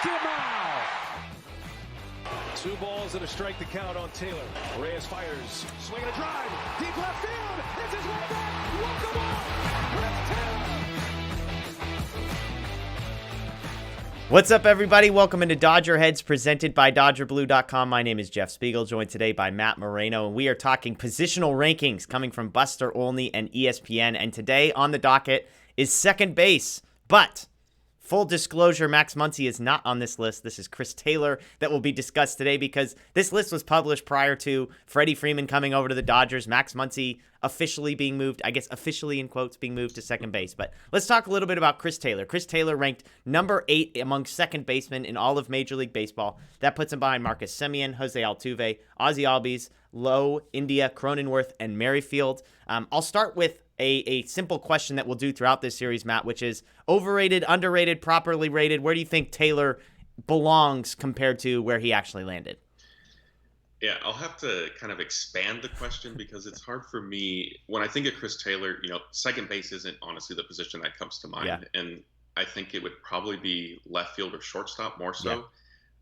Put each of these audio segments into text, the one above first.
Two balls and a strike to count on Taylor. Reyes fires, swinging a drive, deep left field. This is way back. Walk the walk. Chris Taylor. What's up, everybody? Welcome into DodgerHeads, presented by DodgerBlue.com. My name is Jeff Spiegel, joined today by Matt Moreno, and we are talking positional rankings coming from Buster Olney and ESPN. And today on the docket is second base, but full disclosure, Max Muncy is not on this list. This is Chris Taylor that will be discussed today because this list was published prior to Freddie Freeman coming over to the Dodgers. Max Muncy officially being moved, I guess officially in quotes, being moved to second base. But let's talk a little bit about Chris Taylor. Chris Taylor ranked number 8 among second basemen in all of Major League Baseball. That puts him behind Marcus Semien, Jose Altuve, Ozzie Albies, Lowe, India, Cronenworth, and Merrifield. I'll start with a simple question that we'll do throughout this series, Matt, which is overrated, underrated, properly rated. Where do you think Taylor belongs compared to where he actually landed? Yeah, I'll have to kind of expand the question because it's hard for me. When I think of Chris Taylor, second base isn't honestly the position that comes to mind. Yeah. And I think it would probably be left field or shortstop more so.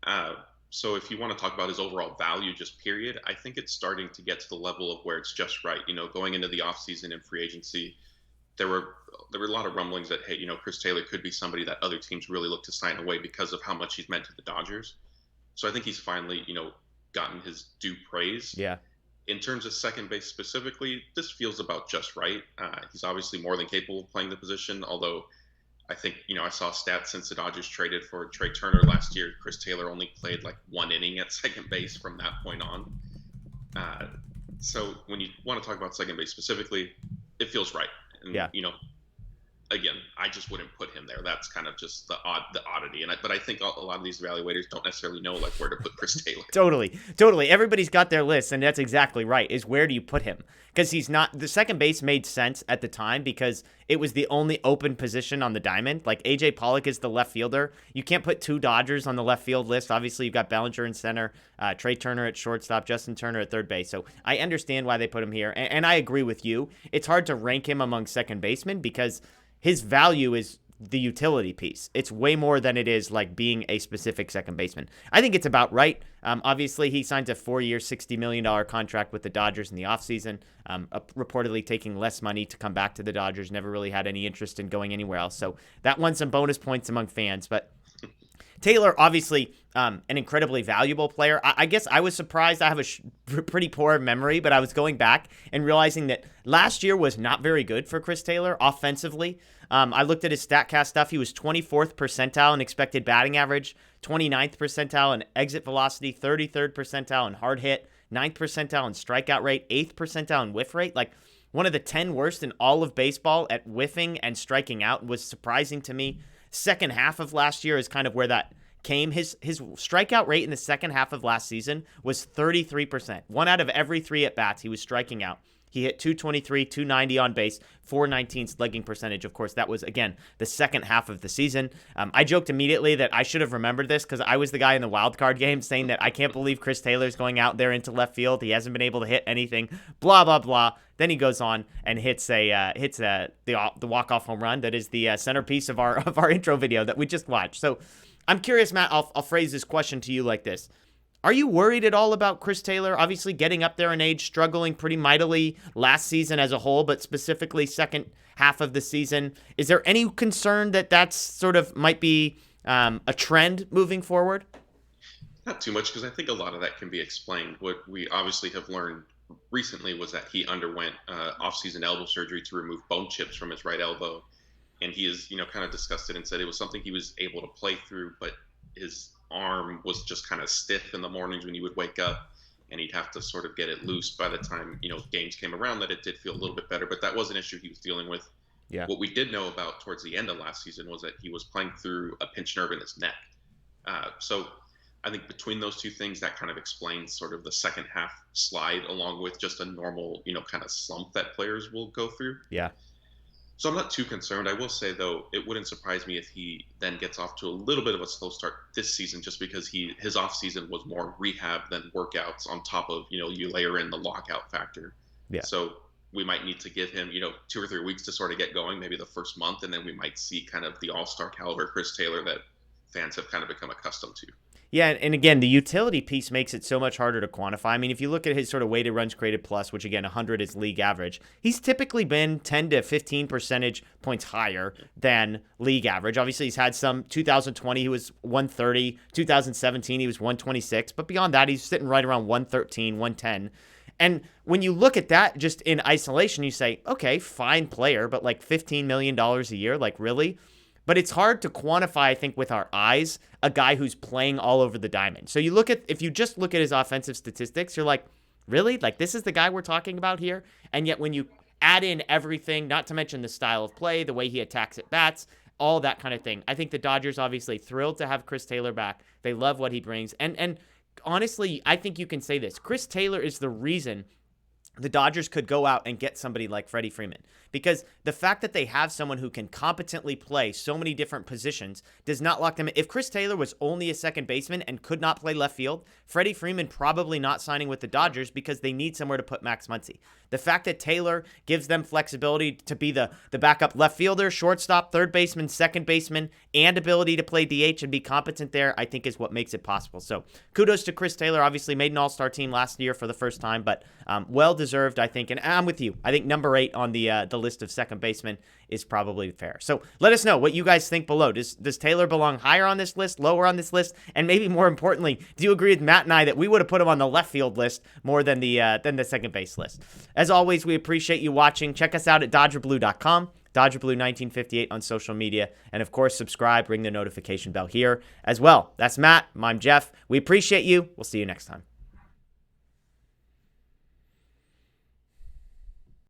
Yeah. So if you want to talk about his overall value, just period, I think it's starting to get to the level of where it's just right. Going into the offseason and free agency, there were a lot of rumblings that, hey, Chris Taylor could be somebody that other teams really look to sign away because of how much he's meant to the Dodgers. So I think he's finally, gotten his due praise. Yeah. In terms of second base specifically, this feels about just right. He's obviously more than capable of playing the position, although I think, I saw stats since the Dodgers traded for Trey Turner last year. Chris Taylor only played like one inning at second base from that point on. So when you want to talk about second base specifically, it feels right. And, again, I just wouldn't put him there. That's kind of just the oddity. But I think a lot of these evaluators don't necessarily know where to put Chris Taylor. Totally. Everybody's got their list, and that's exactly right, is where do you put him? Because he's not – the second base made sense at the time because it was the only open position on the diamond. Like, A.J. Pollock is the left fielder. You can't put two Dodgers on the left field list. Obviously, you've got Bellinger in center, Trey Turner at shortstop, Justin Turner at third base. So I understand why they put him here, and I agree with you. It's hard to rank him among second basemen because – his value is the utility piece. It's way more than it is like being a specific second baseman. I think it's about right. Obviously, he signs a 4-year, $60 million contract with the Dodgers in the offseason, reportedly taking less money to come back to the Dodgers, never really had any interest in going anywhere else. So that won some bonus points among fans. But Taylor, obviously, an incredibly valuable player. I guess I was surprised. I have a pretty poor memory, but I was going back and realizing that last year was not very good for Chris Taylor offensively. I looked at his StatCast stuff. He was 24th percentile in expected batting average, 29th percentile in exit velocity, 33rd percentile in hard hit, 9th percentile in strikeout rate, 8th percentile in whiff rate. Like one of the 10 worst in all of baseball at whiffing and striking out was surprising to me. Second half of last year is kind of where that came. His strikeout rate in the second half of last season was 33%. 1 out of every 3 at-bats, he was striking out. He hit 223, 290 on base, 419 slugging percentage. Of course, that was, again, the second half of the season. I joked immediately that I should have remembered this because I was the guy in the wild card game saying that I can't believe Chris Taylor's going out there into left field. He hasn't been able to hit anything, blah, blah, blah. Then he goes on and hits the walk-off home run that is the centerpiece of our intro video that we just watched. So I'm curious, Matt, I'll phrase this question to you like this. Are you worried at all about Chris Taylor? Obviously getting up there in age, struggling pretty mightily last season as a whole, but specifically second half of the season. Is there any concern that that's sort of might be a trend moving forward? Not too much, because I think a lot of that can be explained. What we obviously have learned recently was that he underwent off-season elbow surgery to remove bone chips from his right elbow. And he is, kind of discussed it and said it was something he was able to play through, but his arm was just kind of stiff in the mornings when he would wake up, and he'd have to sort of get it loose by the time, games came around, that it did feel a little bit better, but that was an issue he was dealing with. Yeah. What we did know about towards the end of last season was that he was playing through a pinched nerve in his neck. So I think between those two things, that kind of explains sort of the second half slide, along with just a normal, kind of slump that players will go through. Yeah. So I'm not too concerned. I will say, though, it wouldn't surprise me if he then gets off to a little bit of a slow start this season, just because his offseason was more rehab than workouts, on top of, you layer in the lockout factor. Yeah. So we might need to give him, 2 or 3 weeks to sort of get going, maybe the first month, and then we might see kind of the all-star caliber Chris Taylor that fans have kind of become accustomed to. Yeah, and again, the utility piece makes it so much harder to quantify. I mean, if you look at his sort of weighted runs created plus, which again, 100 is league average, he's typically been 10 to 15 percentage points higher than league average. Obviously, he's had some. 2020, he was 130. 2017, he was 126. But beyond that, he's sitting right around 113, 110. And when you look at that just in isolation, you say, okay, fine player, but like $15 million a year, like really? But it's hard to quantify, I think, with our eyes, a guy who's playing all over the diamond. So you look at, if you just look at his offensive statistics, you're like, really? Like, this is the guy we're talking about here? And yet when you add in everything, not to mention the style of play, the way he attacks at bats, all that kind of thing. I think the Dodgers obviously thrilled to have Chris Taylor back. They love what he brings. And honestly, I think you can say this. Chris Taylor is the reason the Dodgers could go out and get somebody like Freddie Freeman, because the fact that they have someone who can competently play so many different positions does not lock them in. If Chris Taylor was only a second baseman and could not play left field, Freddie Freeman probably not signing with the Dodgers because they need somewhere to put Max Muncy. The fact that Taylor gives them flexibility to be the backup left fielder, shortstop, third baseman, second baseman, and ability to play DH and be competent there, I think is what makes it possible. So kudos to Chris Taylor. Obviously made an all-star team last year for the first time, but well-deserved, I think. And I'm with you. I think number 8 on the list of second basemen is probably fair. So let us know what you guys think below. Does Taylor belong higher on this list, lower on this list? And maybe more importantly, do you agree with Matt and I that we would have put him on the left field list more than the second base list? As always, we appreciate you watching. Check us out at DodgerBlue.com, DodgerBlue1958 on social media, and of course, subscribe, ring the notification bell here as well. That's Matt. I'm Jeff. We appreciate you. We'll see you next time.